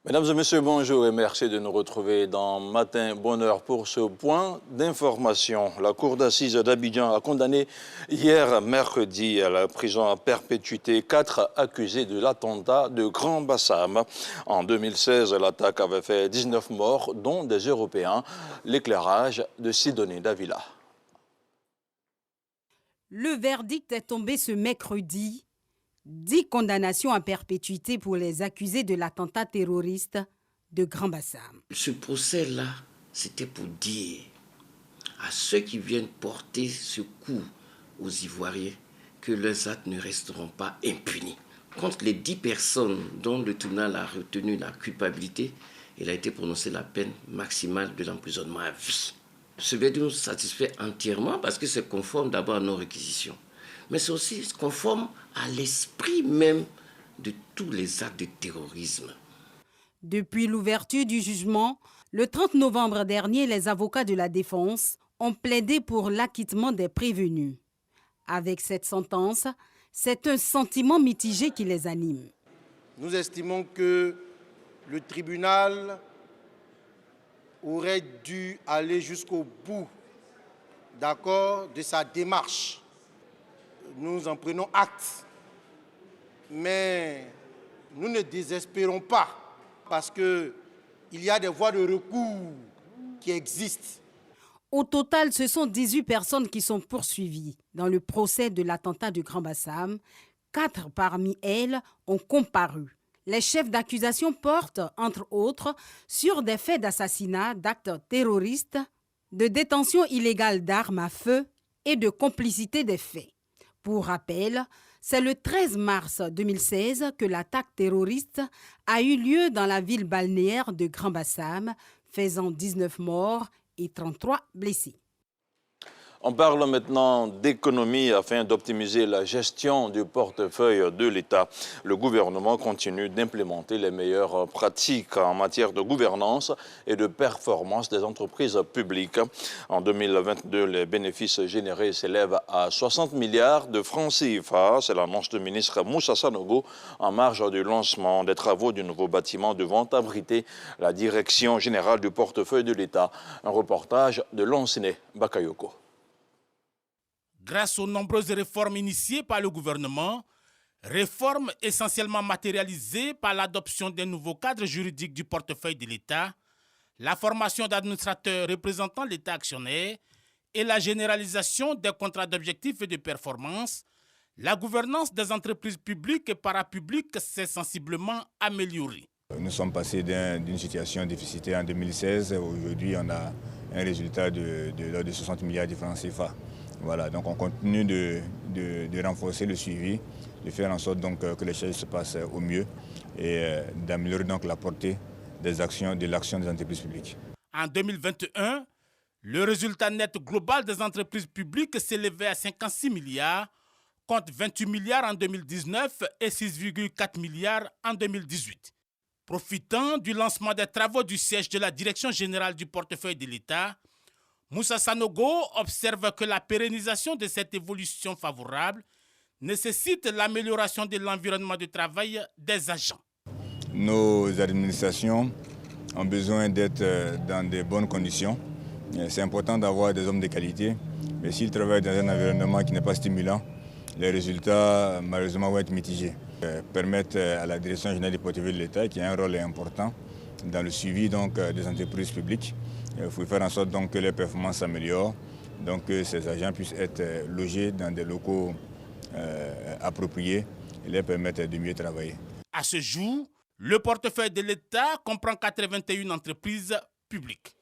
Mesdames et messieurs, bonjour et merci de nous retrouver dans Matin Bonheur pour ce point d'information. La Cour d'assises d'Abidjan a condamné hier mercredi à la prison à perpétuité 4 accusés de l'attentat de Grand Bassam. En 2016, l'attaque avait fait 19 morts, dont des Européens. L'éclairage de Sidonie Davila. Le verdict est tombé ce mercredi. 10 condamnations à perpétuité pour les accusés de l'attentat terroriste de Grand Bassam. Ce procès-là, c'était pour dire à ceux qui viennent porter ce coup aux Ivoiriens que leurs actes ne resteront pas impunis. Contre les 10 personnes dont le tribunal a retenu la culpabilité, il a été prononcé la peine maximale de l'emprisonnement à vie. Ce verdict nous satisfait entièrement parce que c'est conforme d'abord à nos réquisitions. Mais c'est aussi conforme à l'esprit même de tous les actes de terrorisme. Depuis l'ouverture du jugement, le 30 novembre dernier, les avocats de la défense ont plaidé pour l'acquittement des prévenus. Avec cette sentence, c'est un sentiment mitigé qui les anime. Nous estimons que le tribunal aurait dû aller jusqu'au bout, d'accord, de sa démarche. Nous en prenons acte, mais nous ne désespérons pas parce qu'il y a des voies de recours qui existent. Au total, ce sont 18 personnes qui sont poursuivies dans le procès de l'attentat du Grand Bassam. 4 parmi elles ont comparu. Les chefs d'accusation portent, entre autres, sur des faits d'assassinat, d'actes terroristes, de détention illégale d'armes à feu et de complicité des faits. Pour rappel, c'est le 13 mars 2016 que l'attaque terroriste a eu lieu dans la ville balnéaire de Grand Bassam, faisant 19 morts et 33 blessés. On parle maintenant d'économie afin d'optimiser la gestion du portefeuille de l'État. Le gouvernement continue d'implémenter les meilleures pratiques en matière de gouvernance et de performance des entreprises publiques. En 2022, les bénéfices générés s'élèvent à 60 milliards de francs CFA. C'est l'annonce du ministre Moussa Sanogo en marge du lancement des travaux du nouveau bâtiment devant abriter la direction générale du portefeuille de l'État. Un reportage de Lonsiné Bakayoko. Grâce aux nombreuses réformes initiées par le gouvernement, réformes essentiellement matérialisées par l'adoption d'un nouveau cadre juridique du portefeuille de l'État, la formation d'administrateurs représentant l'État actionnaire et la généralisation des contrats d'objectifs et de performance, la gouvernance des entreprises publiques et parapubliques s'est sensiblement améliorée. Nous sommes passés d'une situation déficitaire en 2016. Aujourd'hui, on a un résultat de 60 milliards de francs CFA. Voilà, donc on continue de renforcer le suivi, de faire en sorte donc, que les choses se passent au mieux et d'améliorer donc la portée des actions, de l'action des entreprises publiques. En 2021, le résultat net global des entreprises publiques s'élevait à 56 milliards, contre 28 milliards en 2019 et 6,4 milliards en 2018. Profitant du lancement des travaux du siège de la Direction générale du portefeuille de l'État, Moussa Sanogo observe que la pérennisation de cette évolution favorable nécessite l'amélioration de l'environnement de travail des agents. Nos administrations ont besoin d'être dans de bonnes conditions. C'est important d'avoir des hommes de qualité, mais s'ils travaillent dans un environnement qui n'est pas stimulant, les résultats malheureusement vont être mitigés. Permettre à la Direction générale du portefeuille de l'État, qui a un rôle important dans le suivi donc, des entreprises publiques, il faut faire en sorte donc, que les performances s'améliorent, donc que ces agents puissent être logés dans des locaux appropriés et leur permettre de mieux travailler. À ce jour, le portefeuille de l'État comprend 81 entreprises publiques.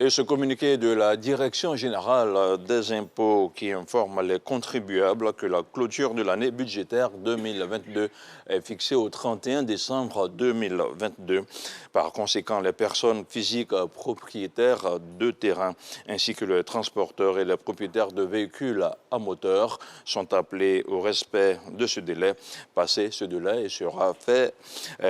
Et ce communiqué de la Direction générale des impôts qui informe les contribuables que la clôture de l'année budgétaire 2022 est fixée au 31 décembre 2022. Par conséquent, les personnes physiques propriétaires de terrain ainsi que les transporteurs et les propriétaires de véhicules à moteur sont appelés au respect de ce délai. Passé ce délai, il sera fait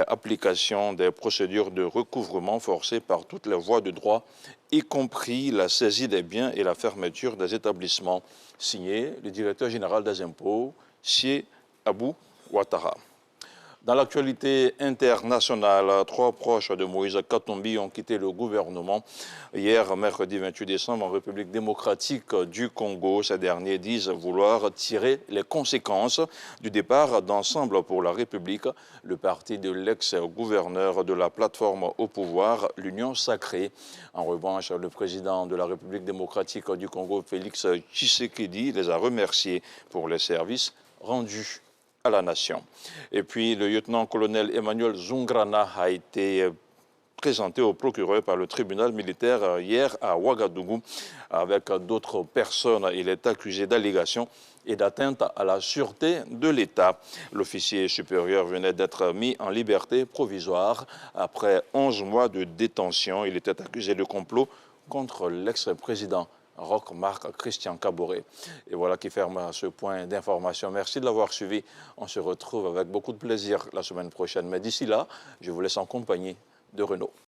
application des procédures de recouvrement forcé par toutes les voies de droit, y compris la saisie des biens et la fermeture des établissements. Signé le directeur général des impôts, Sie Abou Ouattara. Dans l'actualité internationale, 3 proches de Moïse Katumbi ont quitté le gouvernement hier, mercredi 28 décembre, en République démocratique du Congo. Ces derniers disent vouloir tirer les conséquences du départ d'Ensemble pour la République, le parti de l'ex-gouverneur de la plateforme au pouvoir, l'Union sacrée. En revanche, le président de la République démocratique du Congo, Félix Tshisekedi, les a remerciés pour les services rendus à la nation. Et puis, le lieutenant-colonel Emmanuel Zungrana a été présenté au procureur par le tribunal militaire hier à Ouagadougou avec d'autres personnes. Il est accusé d'allégations et d'atteinte à la sûreté de l'État. L'officier supérieur venait d'être mis en liberté provisoire après 11 mois de détention. Il était accusé de complot contre l'ex-président Roch Marc Christian Kaboré. Et voilà qui ferme ce point d'information. Merci de l'avoir suivi. On se retrouve avec beaucoup de plaisir la semaine prochaine. Mais d'ici là, je vous laisse en compagnie de Renaud.